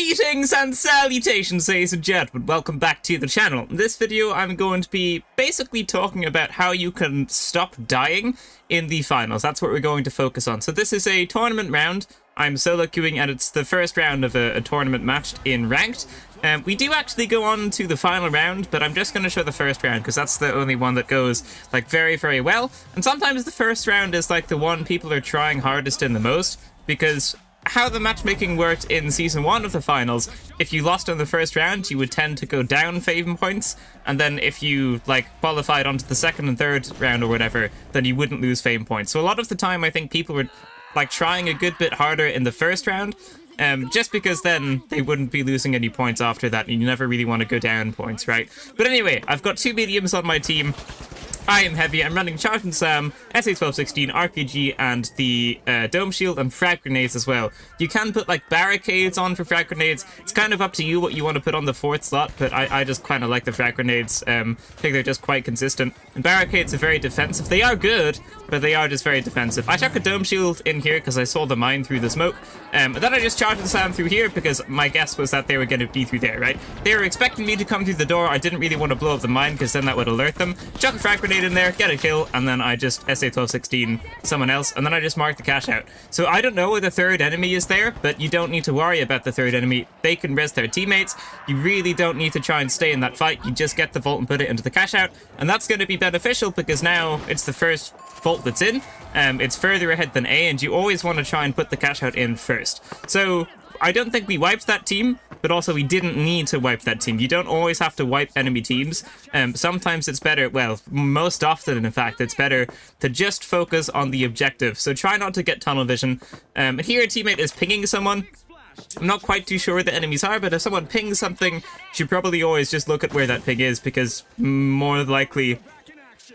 Greetings and salutations, ladies and gentlemen. Welcome back to the channel. In this video, I'm going to be basically talking about how you can stop dying in the finals. That's what we're going to focus on. So this is a tournament round. I'm solo queuing, and it's the first round of a tournament match in ranked. We do actually go on to the final round, but I'm just going to show the first round because that's the only one that goes like very, very well. And sometimes the first round is like the one people are trying hardest in the most, because how the matchmaking worked in Season 1 of the finals, if you lost in the first round, you would tend to go down fame points, and then if you, like, qualified onto the second and third round or whatever, then you wouldn't lose fame points. So a lot of the time, I think people were, like, trying a good bit harder in the first round, just because then they wouldn't be losing any points after that, and you never really want to go down points, right? But anyway, I've got two mediums on my team. I am heavy. I'm running Charged and Sam, SA-1216, RPG, and the Dome Shield, and frag grenades as well. You can put like barricades on for frag grenades. It's kind of up to you what you want to put on the fourth slot, but I just kind of like the frag grenades. I think they're just quite consistent. And barricades are very defensive. They are good, but they are just very defensive. I chuck a Dome Shield in here because I saw the mine through the smoke. And then I just Charged and Sam through here because my guess was that they were going to be through there, right? They were expecting me to come through the door. I didn't really want to blow up the mine because then that would alert them. Chuck a frag grenade in there, get a kill, and then I just SA-1216 someone else, and then I just mark the cash out. So I don't know where the third enemy is there, but you don't need to worry about the third enemy. They can res their teammates. You really don't need to try and stay in that fight. You just get the vault and put it into the cash out, and that's going to be beneficial because now it's the first vault that's in. It's further ahead than A, and you always want to try and put the cash out in first. So I don't think we wiped that team, but also we didn't need to wipe that team. You don't always have to wipe enemy teams. Sometimes it's better, well, most often in fact, it's better to just focus on the objective. So try not to get tunnel vision. Here a teammate is pinging someone. I'm not quite too sure where the enemies are, but if someone pings something, you should probably always just look at where that ping is, because more likely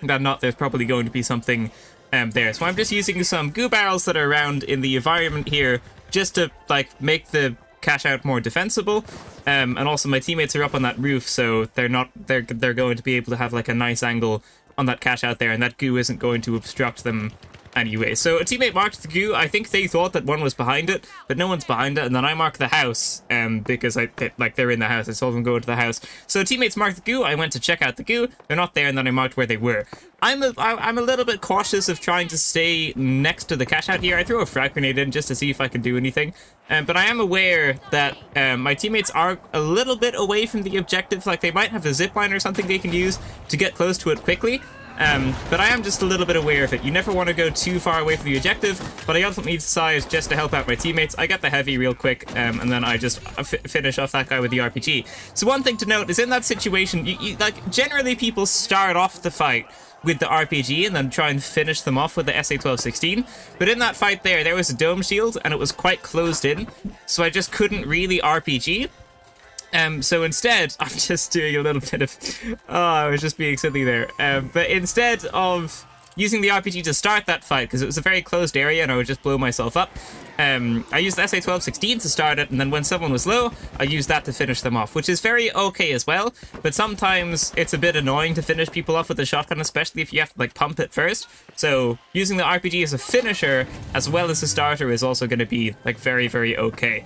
than not, there's probably going to be something there. So I'm just using some goo barrels that are around in the environment here, just to like make the cash out more defensible, and also my teammates are up on that roof, so they're going to be able to have like a nice angle on that cash out there, and that goo isn't going to obstruct them anyway. So a teammate marked the goo. I think they thought that one was behind it, but no one's behind it, and then I marked the house because they're in the house. I saw them go into the house. So teammates marked the goo. I went to check out the goo. They're not there, and then I marked where they were. I'm a little bit cautious of trying to stay next to the cash out here. I threw a frag grenade in just to see if I can do anything. But I am aware that my teammates are a little bit away from the objective. Like, they might have a zipline or something they can use to get close to it quickly. But I am just a little bit aware of it. You never want to go too far away from the objective, but I ultimately decide just to help out my teammates. I get the heavy real quick, and then I just finish off that guy with the RPG. So one thing to note is in that situation, like, generally people start off the fight with the RPG and then try and finish them off with the SA-1216. But in that fight there was a Dome Shield, and it was quite closed in, so I just couldn't really RPG. So instead, I'm just doing a little bit of... Oh, I was just being silly there. But instead of using the RPG to start that fight, because it was a very closed area and I would just blow myself up, I used the SA-1216 to start it, and then when someone was low, I used that to finish them off, which is very okay as well, but sometimes it's a bit annoying to finish people off with a shotgun, especially if you have to, like, pump it first. So using the RPG as a finisher, as well as a starter, is also going to be, like, very, very okay.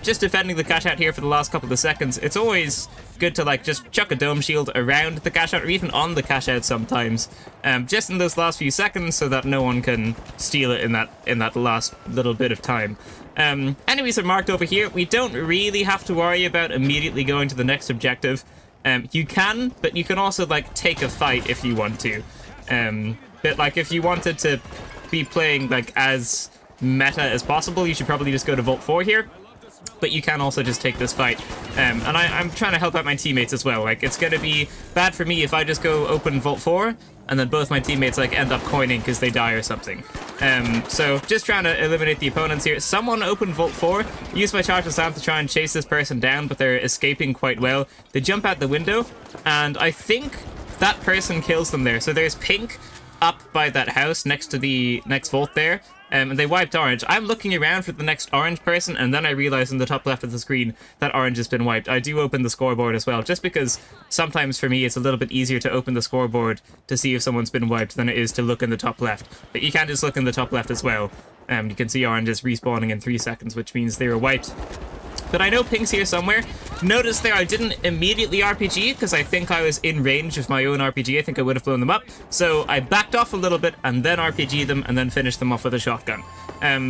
Just defending the cash out here for the last couple of seconds, it's always good to, like, just chuck a Dome Shield around the cash out, or even on the cash out sometimes, just in those last few seconds, so that no one can steal it in that last little bit of time. Enemies are marked over here. We don't really have to worry about immediately going to the next objective. You can, but you can also, like, take a fight if you want to. But, like, if you wanted to be playing, like, as meta as possible, you should probably just go to Vault 4 here. But you can also just take this fight. And I'm trying to help out my teammates as well. Like, it's going to be bad for me if I just go open Vault 4, and then both my teammates, like, end up coining because they die or something. So just trying to eliminate the opponents here. Someone opened Vault 4, used my Charged and Sam to try and chase this person down, but they're escaping quite well. They jump out the window, and I think that person kills them there. So there's pink up by that house next to the next vault there. And they wiped orange. I'm looking around for the next orange person, and then I realize in the top left of the screen that orange has been wiped. I do open the scoreboard as well, just because sometimes for me it's a little bit easier to open the scoreboard to see if someone's been wiped than it is to look in the top left. But you can just look in the top left as well. You can see orange is respawning in 3 seconds, which means they were wiped. But I know ping's here somewhere. Notice there I didn't immediately RPG because I think I was in range of my own RPG. I think I would have blown them up. So I backed off a little bit and then RPG'd them and then finished them off with a shotgun.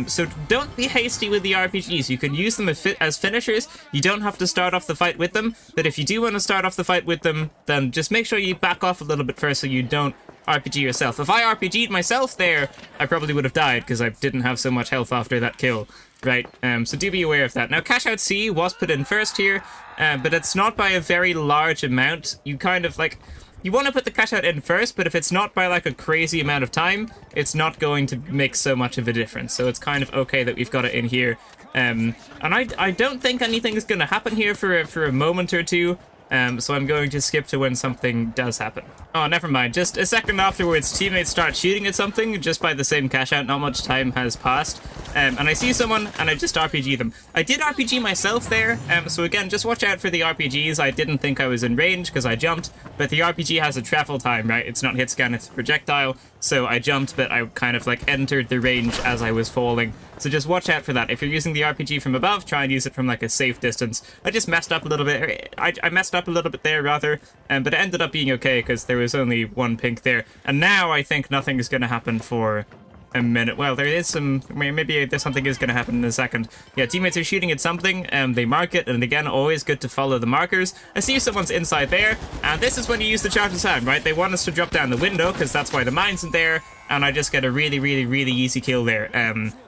So don't be hasty with the RPGs. You can use them as finishers. You don't have to start off the fight with them. But if you do want to start off the fight with them, then just make sure you back off a little bit first so you don't RPG yourself. If I RPG'd myself there, I probably would have died because I didn't have so much health after that kill. Right, so do be aware of that. Now, Cash Out C was put in first here, but it's not by a very large amount. You kind of, like, you want to put the Cash Out in first, but if it's not by, like, a crazy amount of time, it's not going to make so much of a difference. So it's kind of okay that we've got it in here. And I don't think anything is going to happen here for a moment or two. So I'm going to skip to when something does happen. Oh, never mind. Just a second afterwards, teammates start shooting at something just by the same Cash Out. Not much time has passed. And I see someone, and I just RPG them. I did RPG myself there, so again, just watch out for the RPGs. I didn't think I was in range because I jumped, but the RPG has a travel time, right? It's not hit scan, it's a projectile. So I jumped, but I kind of like entered the range as I was falling. So just watch out for that. If you're using the RPG from above, try and use it from like a safe distance. I just messed up a little bit. I messed up a little bit there, rather, but it ended up being okay because there was only one pink there. And now I think nothing is going to happen for a minute. Well, there is some, maybe there's something is going to happen in a second. Yeah, teammates are shooting at something, they mark it, and again, always good to follow the markers. I see someone's inside there, and this is when you use the charge and sound, right? They want us to drop down the window, because that's why the mine's in there, and I just get a really, really, really easy kill there.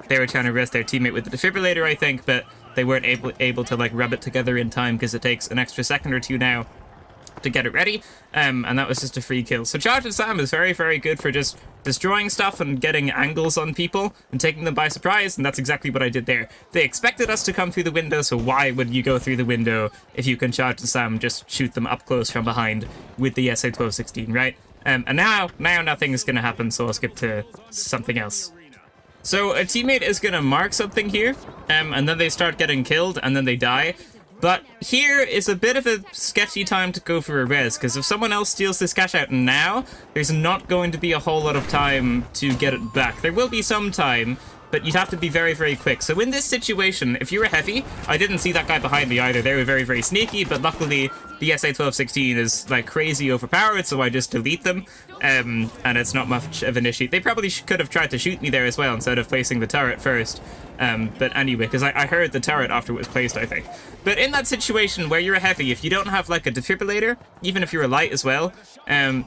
They were trying to arrest their teammate with the defibrillator, I think, but they weren't able to, like, rub it together in time, because it takes an extra second or two now to get it ready, and that was just a free kill. So Charge and Sam is very, very good for just destroying stuff and getting angles on people and taking them by surprise, and that's exactly what I did there. They expected us to come through the window, so why would you go through the window if you can Charge and Sam just shoot them up close from behind with the SA-1216, right? And now nothing is going to happen, so I'll skip to something else. So a teammate is going to mark something here, and then they start getting killed, and then they die. But here is a bit of a sketchy time to go for a res, because if someone else steals this Cash Out now, there's not going to be a whole lot of time to get it back. There will be some time, but you'd have to be very, very quick. So in this situation, if you're a heavy, I didn't see that guy behind me either. They were very, very sneaky, but luckily the SA-1216 is like crazy overpowered, so I just delete them, and it's not much of an issue. They probably could have tried to shoot me there as well instead of placing the turret first. But anyway, because I heard the turret after it was placed, I think. But in that situation where you're a heavy, if you don't have like a defibrillator, even if you're a light as well,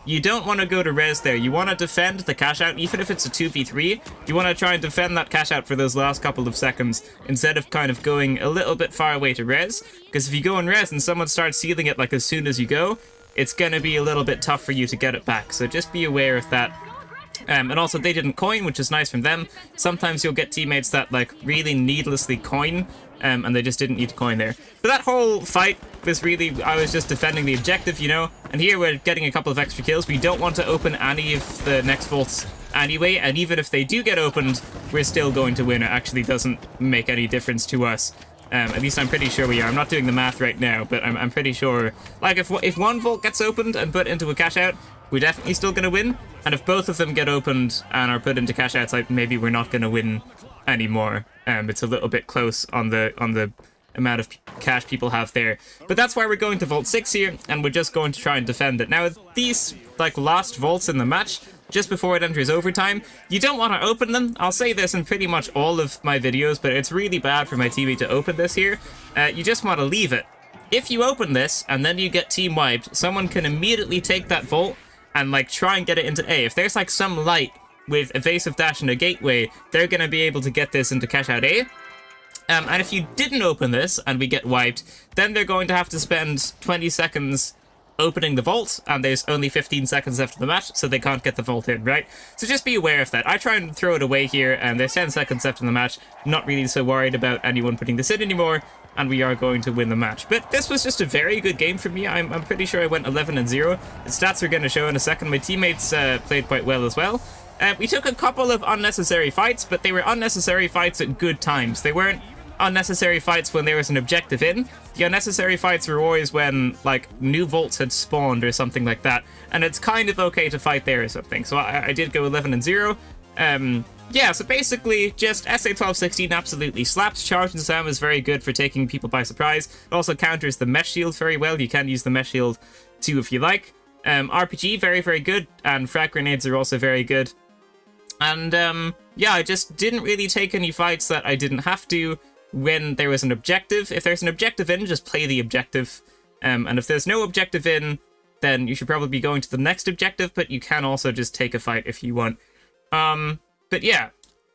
you don't want to go to res there. You want to defend the Cash Out, even if it's a 2v3. You want to try and defend that Cash Out for those last couple of seconds instead of kind of going a little bit far away to res. Because if you go in res and someone starts sealing it like as soon as you go, it's going to be a little bit tough for you to get it back. So just be aware of that. And also they didn't coin, which is nice from them. Sometimes you'll get teammates that like really needlessly coin, and they just didn't need to coin there. But that whole fight was really, I was just defending the objective, you know. And here we're getting a couple of extra kills. We don't want to open any of the next vaults anyway, and even if they do get opened, we're still going to win. It actually doesn't make any difference to us. At least I'm pretty sure we are. I'm not doing the math right now, but I'm pretty sure. Like, if one vault gets opened and put into a Cash Out, we're definitely still going to win. And if both of them get opened and are put into Cash Outs, like, maybe we're not going to win anymore. It's a little bit close on the amount of cash people have there. But that's why we're going to Vault 6 here, and we're just going to try and defend it. Now, these, like, last vaults in the match, just before it enters overtime, you don't want to open them. I'll say this in pretty much all of my videos, but it's really bad for my teammate to open this here. You just want to leave it. If you open this, and then you get team wiped, someone can immediately take that vault and, like, try and get it into A. If there's, like, some light with evasive dash and a gateway, they're going to be able to get this into Cash Out A. And if you didn't open this and we get wiped, then they're going to have to spend 20 seconds opening the vault, and there's only 15 seconds after the match, so they can't get the vault in, right? So just be aware of that. I try and throw it away here, and there's 10 seconds left in the match. Not really so worried about anyone putting this in anymore, and we are going to win the match. But this was just a very good game for me. I'm pretty sure I went 11-0. The stats are going to show in a second. My teammates played quite well as well. We took a couple of unnecessary fights, but they were unnecessary fights at good times. They weren't unnecessary fights when there was an objective in. The unnecessary fights were always when, like, new vaults had spawned or something like that, and it's kind of okay to fight there or something. So I did go 11-0. yeah, so basically, just SA-1216 absolutely slaps. Charge and Slam is very good for taking people by surprise. It also counters the Mesh Shield very well. You can use the Mesh Shield too if you like. RPG, very, very good. And Frag Grenades are also very good. And, yeah, I just didn't really take any fights that I didn't have to when there was an objective. If there's an objective in, just play the objective. And if there's no objective in, then you should probably be going to the next objective, but you can also just take a fight if you want. But yeah,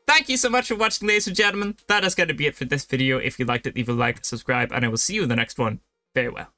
thank you so much for watching, ladies and gentlemen. That is going to be it for this video. If you liked it, leave a like, subscribe, and I will see you in the next one. Farewell.